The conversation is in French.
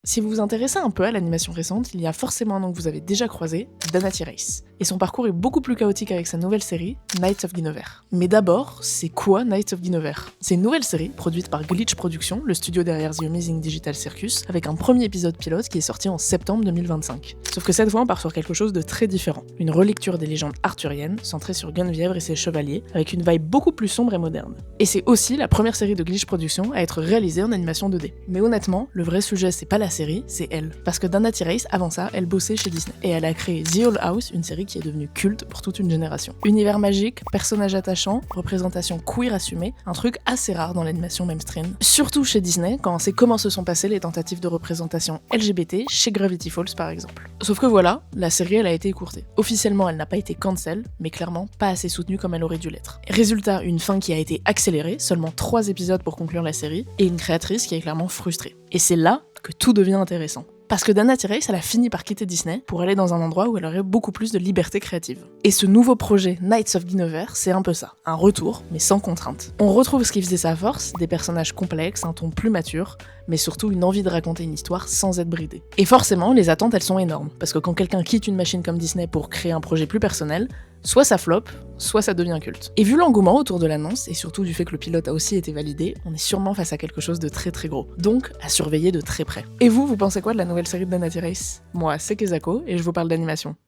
Si vous vous intéressez un peu à l'animation récente, il y a forcément un nom que vous avez déjà croisé, Dana Race. Et son parcours est beaucoup plus chaotique avec sa nouvelle série, Knights of Guinevere. Mais d'abord, c'est quoi Knights of Guinevere? C'est une nouvelle série produite par Glitch Productions, le studio derrière The Amazing Digital Circus, avec un premier épisode pilote qui est sorti en septembre 2025. Sauf que cette fois, on part sur quelque chose de très différent. Une relecture des légendes arthuriennes, centrée sur Guenvièvre et ses chevaliers, avec une vibe beaucoup plus sombre et moderne. Et c'est aussi la première série de Glitch Productions à être réalisée en animation 2D. Mais honnêtement, le vrai sujet, c'est pas la série, c'est elle. Parce que Dana Race, avant ça, elle bossait chez Disney. Et elle a créé The Owl House, une série qui est devenue culte pour toute une génération. Univers magique, personnages attachants, représentation queer assumée, un truc assez rare dans l'animation mainstream. Surtout chez Disney, quand on sait comment se sont passées les tentatives de représentation LGBT chez Gravity Falls par exemple. Sauf que voilà, la série elle a été écourtée. Officiellement elle n'a pas été cancel, mais clairement pas assez soutenue comme elle aurait dû l'être. Résultat, une fin qui a été accélérée, seulement 3 épisodes pour conclure la série, et une créatrice qui est clairement frustrée. Et c'est là que tout devient intéressant. Parce que Dana Race, elle a fini par quitter Disney pour aller dans un endroit où elle aurait beaucoup plus de liberté créative. Et ce nouveau projet, Knights of Guinevere, c'est un peu ça, un retour, mais sans contrainte. On retrouve ce qui faisait sa force, des personnages complexes, un ton plus mature, mais surtout une envie de raconter une histoire sans être bridé. Et forcément, les attentes, elles sont énormes, parce que quand quelqu'un quitte une machine comme Disney pour créer un projet plus personnel, soit ça flop, soit ça devient culte. Et vu l'engouement autour de l'annonce, et surtout du fait que le pilote a aussi été validé, on est sûrement face à quelque chose de très très gros. Donc, à surveiller de très près. Et vous pensez quoi de la nouvelle série de Dana Race? Moi, c'est Kezako, et je vous parle d'animation.